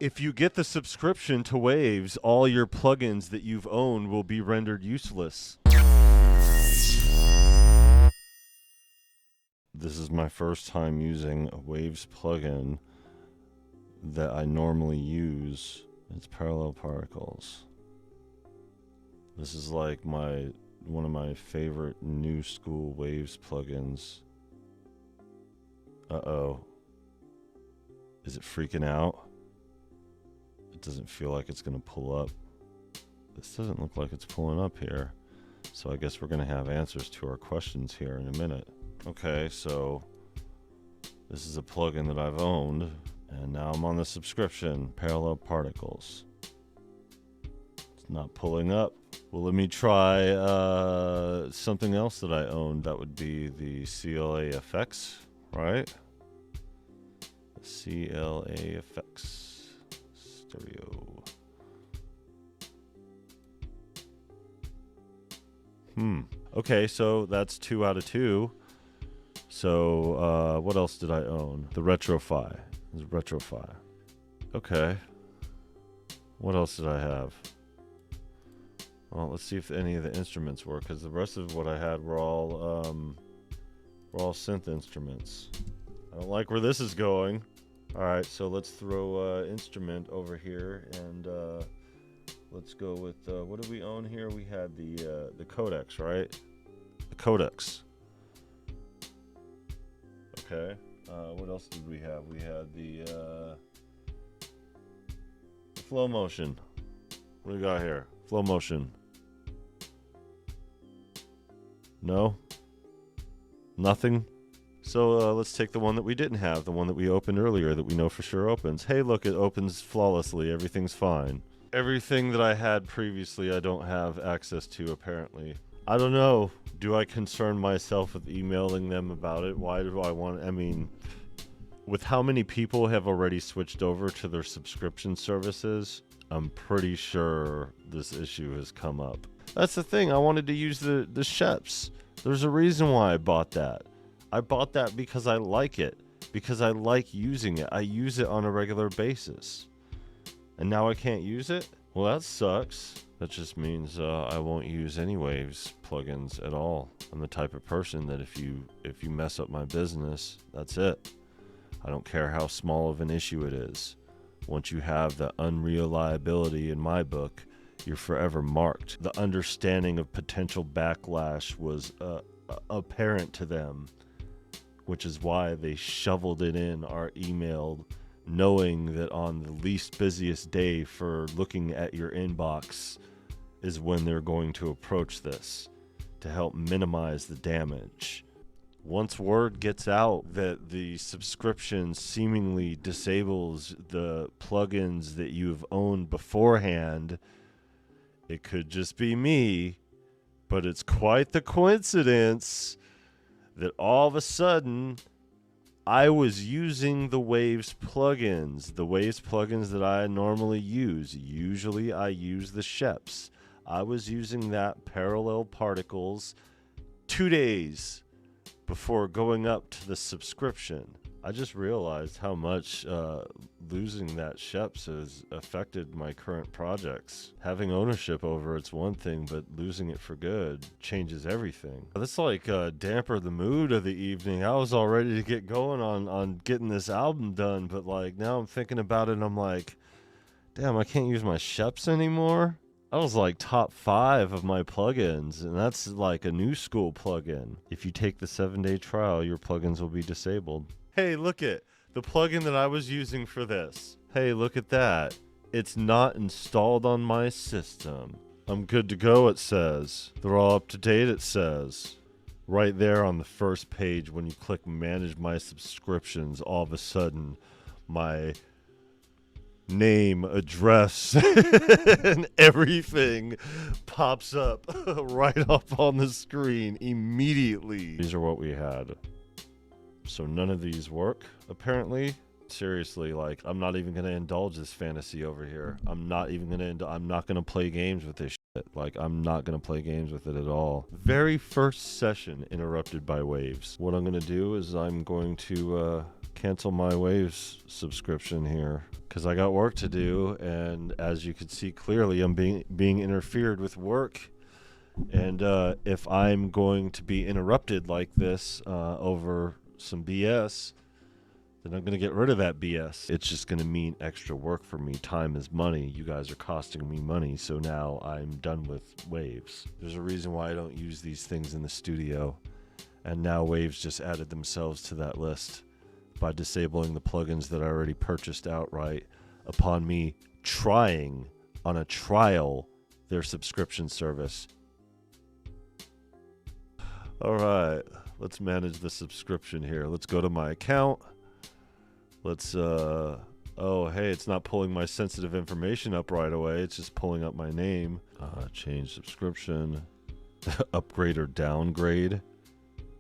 If you get the subscription to Waves, all your plugins that you've owned will be rendered useless. This is my first time using a Waves plugin that I normally use. It's Parallel Particles. This is like one of my favorite new school Waves plugins. Uh-oh. Is it freaking out? It doesn't feel like it's going to pull up. This doesn't look like it's pulling up here. So I guess we're going to have answers to our questions here in a minute. Okay, so this is a plugin that I've owned, and now I'm on the subscription, Parallel Particles. It's not pulling up. Well, let me try something else that I owned. That would be the CLA effects, right? CLA effects. Stereo. Okay, so that's 2 out of 2. So what else did I own? The Retrofy. There's Retrofy. Okay. What else did I have? Well, let's see if any of the instruments work, because the rest of what I had were all synth instruments. I don't like where this is going. All right, so let's throw instrument over here, and let's go with what do we own here? We had the codecs, right? The codecs. Okay. What else did we have? We had the flow motion. What do we got here? Flow motion. No? Nothing? So let's take the one that we didn't have, the one that we opened earlier that we know for sure opens. Hey, look, it opens flawlessly. Everything's fine. Everything that I had previously I don't have access to, apparently. I don't know. Do I concern myself with emailing them about it? Why do I want... I mean, with how many people have already switched over to their subscription services, I'm pretty sure this issue has come up. That's the thing. I wanted to use the Sheps. There's a reason why I bought that. I bought that because I like it. Because I like using it. I use it on a regular basis. And now I can't use it? Well, that sucks. That just means I won't use any Waves plugins at all. I'm the type of person that if you mess up my business, that's it. I don't care how small of an issue it is. Once you have the unreliability in my book, you're forever marked. The understanding of potential backlash was apparent to them, which is why they shoveled it in our email, knowing that on the least busiest day for looking at your inbox is when they're going to approach this to help minimize the damage. Once word gets out that the subscription seemingly disables the plugins that you've owned beforehand, it could just be me, but it's quite the coincidence that all of a sudden I was using the Waves plugins, that I normally use. Usually I use the Sheps. I was using that Parallel Particles 2 days before going up to the subscription. I just realized how much losing that Sheps has affected my current projects. Having ownership over it's one thing, but losing it for good changes everything. That's like damper the mood of the evening. I was all ready to get going on getting this album done, but like now I'm thinking about it and I'm like, damn, I can't use my Sheps anymore. That was like top 5 of my plugins, and that's like a new school plugin. If you take the 7-day trial, your plugins will be disabled. Hey, look at the plugin that I was using for this. Hey, look at that. It's not installed on my system. I'm good to go, it says. They're all up to date, it says. Right there on the first page, when you click manage my subscriptions, all of a sudden my name, address, and everything pops up right up on the screen immediately. These are what we had. So none of these work, apparently. Seriously, like, I'm not even going to indulge this fantasy over here. I'm not going to play games with this shit. Like, I'm not going to play games with it at all. Very first session interrupted by Waves. What I'm going to do is I'm going to cancel my Waves subscription here because I got work to do, and as you can see clearly, I'm being interfered with work. And if I'm going to be interrupted like this over some BS, then I'm going to get rid of that BS. It's just going to mean extra work for me. Time is money. You guys are costing me money, so now I'm done with Waves. There's a reason why I don't use these things in the studio, and now Waves just added themselves to that list by disabling the plugins that I already purchased outright upon me trying on a trial their subscription service. All right, let's manage the subscription here. Let's go to my account. Let's, oh, hey, it's not pulling my sensitive information up right away. It's just pulling up my name. Change subscription, upgrade or downgrade.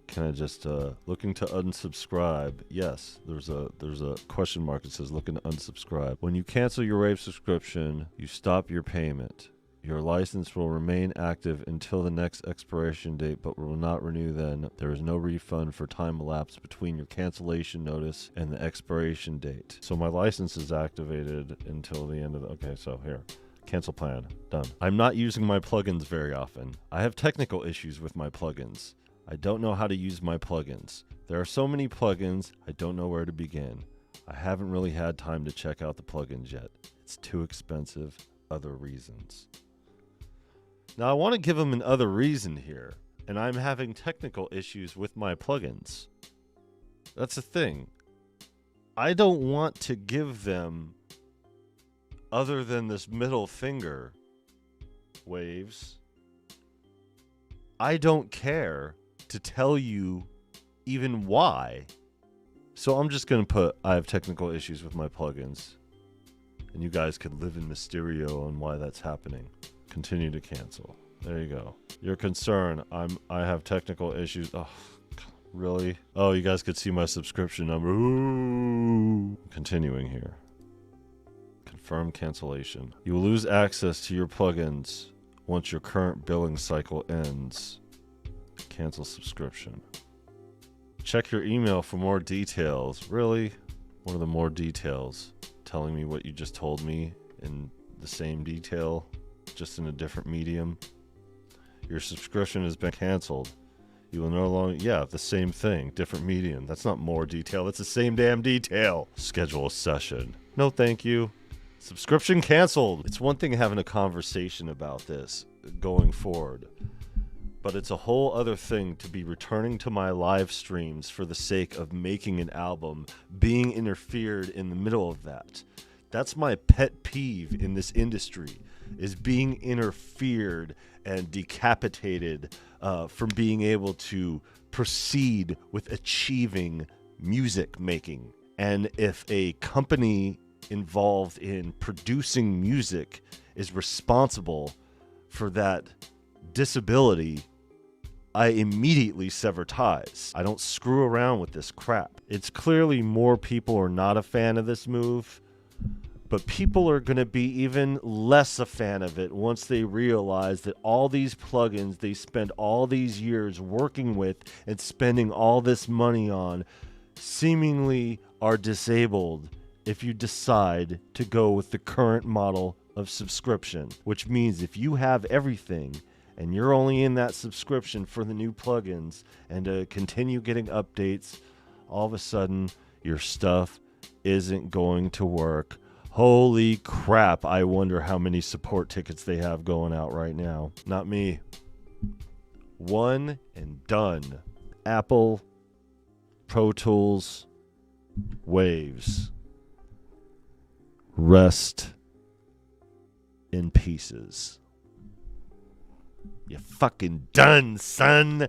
Can I just, looking to unsubscribe? Yes, there's a question mark that says looking to unsubscribe. When you cancel your Wave subscription, you stop your payment. Your license will remain active until the next expiration date, but will not renew then. There is no refund for time elapsed between your cancellation notice and the expiration date. So my license is activated until the end of the... Okay, so here. Cancel plan. Done. I'm not using my plugins very often. I have technical issues with my plugins. I don't know how to use my plugins. There are so many plugins, I don't know where to begin. I haven't really had time to check out the plugins yet. It's too expensive. Other reasons. Now, I want to give them another reason here, and I'm having technical issues with my plugins. That's the thing. I don't want to give them, other than this middle finger, Waves. I don't care to tell you even why. So I'm just going to put, I have technical issues with my plugins. And you guys could live in Mysterio on why that's happening. Continue to cancel. There you go. Your concern. I have technical issues. Oh, really? Oh, you guys could see my subscription number. Ooh. Continuing here. Confirm cancellation. You will lose access to your plugins once your current billing cycle ends. Cancel subscription. Check your email for more details. Really? What are the more details? Telling me what you just told me in the same detail, just in a different medium. Your subscription has been canceled. You will no longer... Yeah, the same thing, different medium. That's not more detail. That's the same damn detail. Schedule a session. No, thank you. Subscription canceled. It's one thing having a conversation about this going forward, but it's a whole other thing to be returning to my live streams for the sake of making an album, being interfered in the middle of that. That's my pet peeve in this industry, is being interfered and decapitated from being able to proceed with achieving music making. And if a company involved in producing music is responsible for that disability, I immediately sever ties. I don't screw around with this crap. It's clearly more people are not a fan of this move, but people are going to be even less a fan of it once they realize that all these plugins they spend all these years working with and spending all this money on seemingly are disabled if you decide to go with the current model of subscription, which means if you have everything and you're only in that subscription for the new plugins and to continue getting updates, all of a sudden your stuff isn't going to work. Holy crap, I wonder how many support tickets they have going out right now. Not me. One and done. Apple, Pro Tools, Waves. Rest in pieces. You fucking done, son.